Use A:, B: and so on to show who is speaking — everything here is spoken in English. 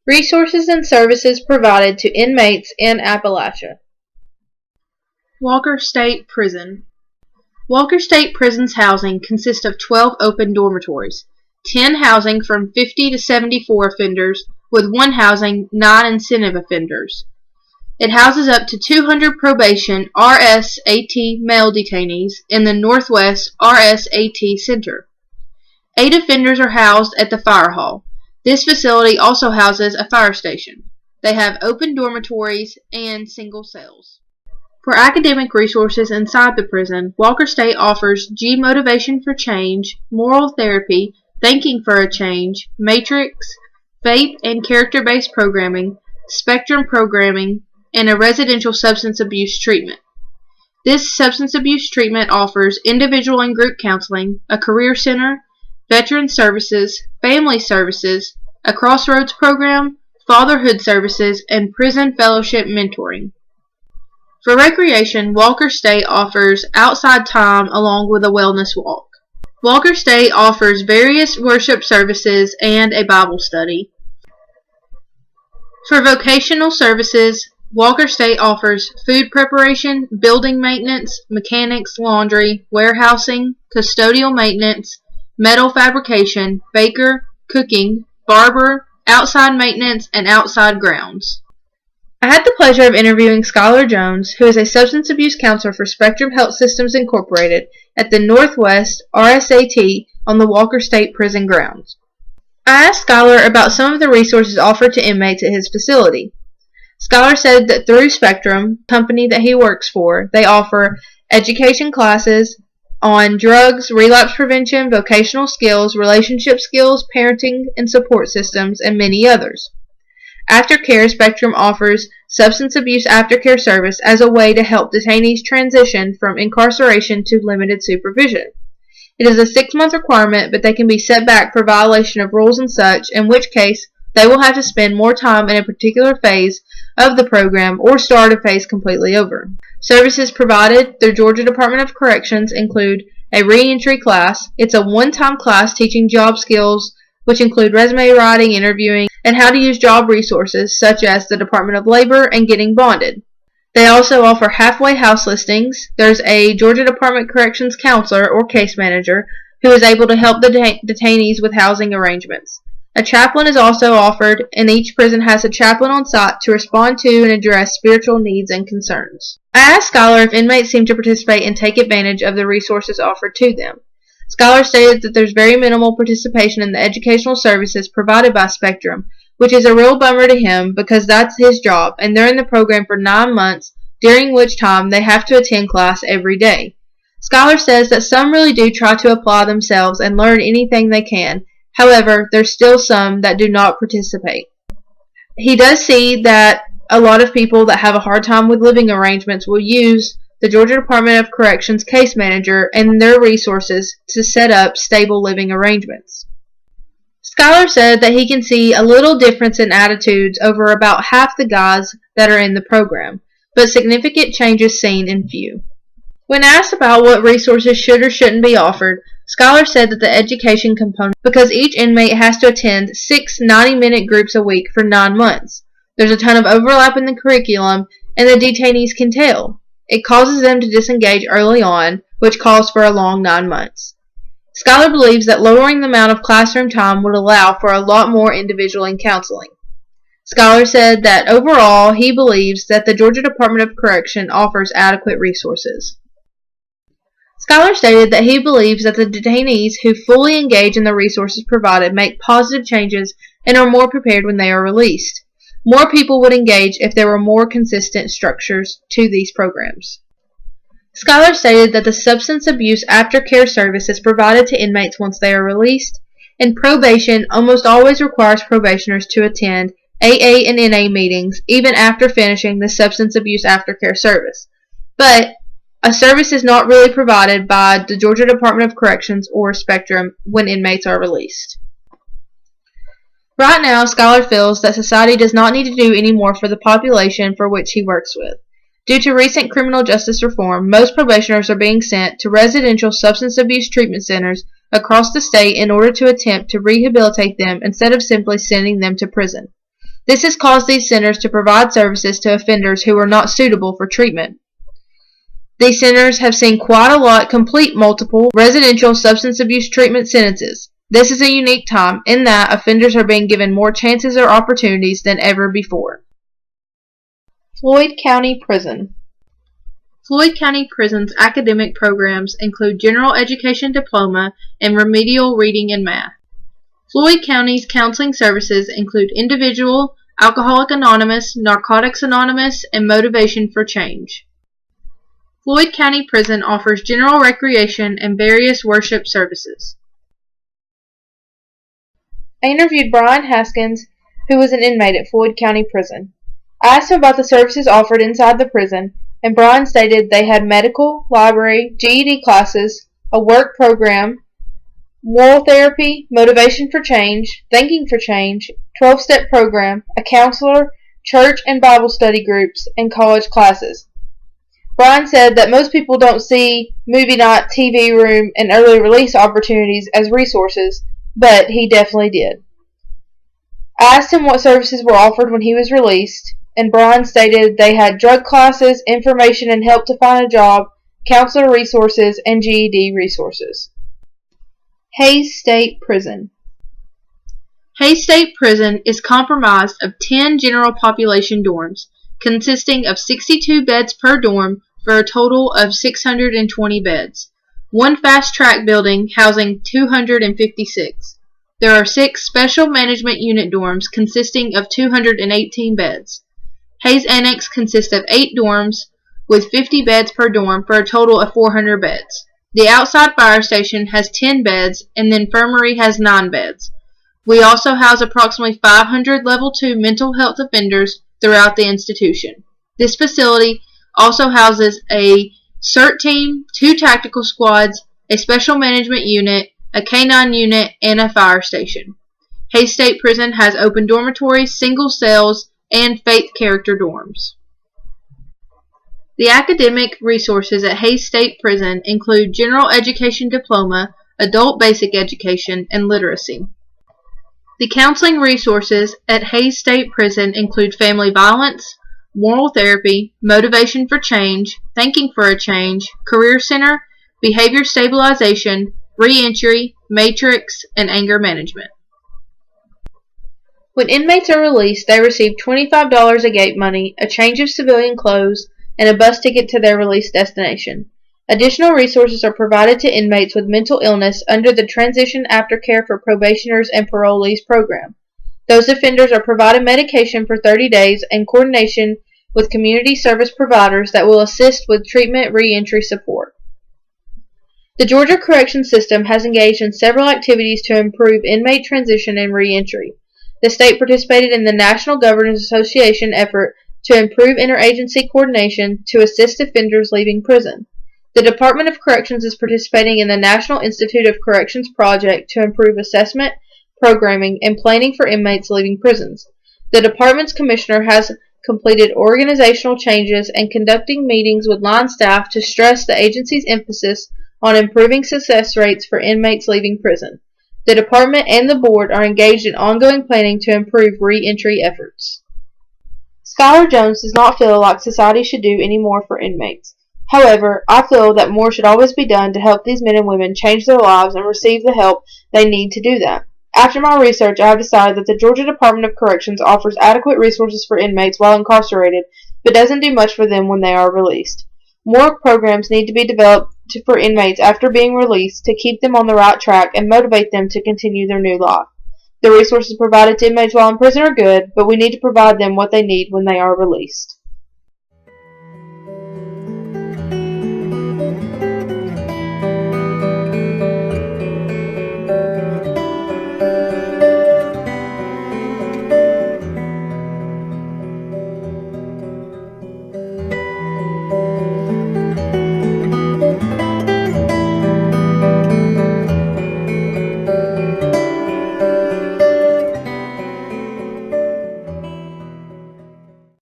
A: Resources and services provided to inmates in Appalachia.
B: Walker State Prison. Walker State Prison's housing consists of 12 open dormitories, 10 housing from 50 to 74 offenders, with 1 housing non-incentive offenders. It houses up to 200 probation RSAT male detainees in the Northwest RSAT Center. 8 offenders are housed at the fire hall. This facility also houses a fire station. They have open dormitories and single cells. For academic resources inside the prison, Walker State offers G Motivation for Change, Moral Therapy, Thinking for a Change, Matrix, FAPE and Character-Based Programming, Spectrum Programming, and a residential substance abuse treatment. This substance abuse treatment offers individual and group counseling, a career center, veteran services, family services, a crossroads program, fatherhood services, and prison fellowship mentoring. For recreation, Walker State offers outside time along with a wellness walk. Walker State offers various worship services and a Bible study. For vocational services, Walker State offers food preparation, building maintenance, mechanics, laundry, warehousing, custodial maintenance, metal fabrication, baker, cooking, barber, outside maintenance, and outside grounds. I had the pleasure of interviewing Skylar Jones, who is a substance abuse counselor for Spectrum Health Systems Incorporated at the Northwest RSAT on the Walker State Prison grounds. I asked Skylar about some of the resources offered to inmates at his facility. Skylar said that through Spectrum, the company that he works for, they offer education classes on drugs, relapse prevention, vocational skills, relationship skills, parenting and support systems, and many others. Aftercare, Spectrum offers substance abuse aftercare service as a way to help detainees transition from incarceration to limited supervision. It is a 6-month requirement, but they can be set back for violation of rules and such, in which case they will have to spend more time in a particular phase of the program or start a phase completely over. Services provided through Georgia Department of Corrections include a reentry class. It's a one-time class teaching job skills, which include resume writing, interviewing, and how to use job resources such as the Department of Labor and getting bonded. They also offer halfway house listings. There's a Georgia Department of Corrections counselor or case manager who is able to help the detainees with housing arrangements. A chaplain is also offered, and each prison has a chaplain on site to respond to and address spiritual needs and concerns. I asked Skylar if inmates seem to participate and take advantage of the resources offered to them. Skylar stated that there's very minimal participation in the educational services provided by Spectrum, which is a real bummer to him because that's his job, and they're in the program for 9 months, during which time they have to attend class every day. Skylar says that some really do try to apply themselves and learn anything they can. However, there's still some that do not participate. He does see that a lot of people that have a hard time with living arrangements will use the Georgia Department of Corrections case manager and their resources to set up stable living arrangements. Skylar said that he can see a little difference in attitudes over about half the guys that are in the program, but significant changes seen in few. When asked about what resources should or shouldn't be offered, Skylar said that the education component, because each inmate has to attend 6 90-minute groups a week for 9 months. There's a ton of overlap in the curriculum, and the detainees can tell. It causes them to disengage early on, which calls for a long 9 months. Skylar believes that lowering the amount of classroom time would allow for a lot more individual counseling. Skylar said that overall he believes that the Georgia Department of Correction offers adequate resources. Skylar stated that he believes that the detainees who fully engage in the resources provided make positive changes and are more prepared when they are released. More people would engage if there were more consistent structures to these programs. Skylar stated that the substance abuse aftercare service is provided to inmates once they are released, and probation almost always requires probationers to attend AA and NA meetings even after finishing the substance abuse aftercare service. But a service is not really provided by the Georgia Department of Corrections or Spectrum when inmates are released. Right now, Skylar feels that society does not need to do any more for the population for which he works with. Due to recent criminal justice reform, most probationers are being sent to residential substance abuse treatment centers across the state in order to attempt to rehabilitate them instead of simply sending them to prison. This has caused these centers to provide services to offenders who are not suitable for treatment. These centers have seen quite a lot complete multiple residential substance abuse treatment sentences. This is a unique time in that offenders are being given more chances or opportunities than ever before.
A: Floyd County Prison.
B: Floyd County Prison's academic programs include General Education Diploma and Remedial Reading and Math. Floyd County's counseling services include Individual, Alcoholic Anonymous, Narcotics Anonymous, and Motivation for Change. Floyd County Prison offers general recreation and various worship services.
A: I interviewed Brian Haskins, who was an inmate at Floyd County Prison. I asked him about the services offered inside the prison, and Brian stated they had medical, library, GED classes, a work program, moral therapy, motivation for change, thinking for change, 12-step program, a counselor, church and Bible study groups, and college classes. Brian said that most people don't see movie night, TV room, and early release opportunities as resources, but he definitely did. I asked him what services were offered when he was released, and Brian stated they had drug classes, information and help to find a job, counselor resources, and GED resources. Hays State Prison.
B: Hays State Prison is comprised of 10 general population dorms, consisting of 62 beds per dorm for a total of 620 beds. One fast-track building housing 256. There are 6 special management unit dorms consisting of 218 beds. Hays Annex consists of 8 dorms with 50 beds per dorm for a total of 400 beds. The outside fire station has 10 beds and the infirmary has 9 beds. We also house approximately 500 Level 2 mental health offenders throughout the institution. This facility also houses a CERT team, 2 tactical squads, a special management unit, a K-9 unit, and a fire station. Hays State Prison has open dormitories, single cells, and faith character dorms. The academic resources at Hays State Prison include General Education Diploma, Adult Basic Education, and Literacy. The counseling resources at Hays State Prison include family violence, moral therapy, motivation for change, thinking for a change, career center, behavior stabilization, reentry, matrix, and anger management.
A: When inmates are released, they receive $25 a gate money, a change of civilian clothes, and a bus ticket to their release destination. Additional resources are provided to inmates with mental illness under the Transition Aftercare for Probationers and Parolees program. Those offenders are provided medication for 30 days and coordination with community service providers that will assist with treatment reentry support. The Georgia Corrections System has engaged in several activities to improve inmate transition and reentry. The state participated in the National Governors Association effort to improve interagency coordination to assist offenders leaving prison. The Department of Corrections is participating in the National Institute of Corrections project to improve assessment, programming, and planning for inmates leaving prisons. The department's commissioner has completed organizational changes and conducting meetings with line staff to stress the agency's emphasis on improving success rates for inmates leaving prison. The department and the board are engaged in ongoing planning to improve re-entry efforts. Skylar Jones does not feel like society should do any more for inmates. However, I feel that more should always be done to help these men and women change their lives and receive the help they need to do that. After my research, I have decided that the Georgia Department of Corrections offers adequate resources for inmates while incarcerated, but doesn't do much for them when they are released. More programs need to be developed for inmates after being released to keep them on the right track and motivate them to continue their new life. The resources provided to inmates while in prison are good, but we need to provide them what they need when they are released.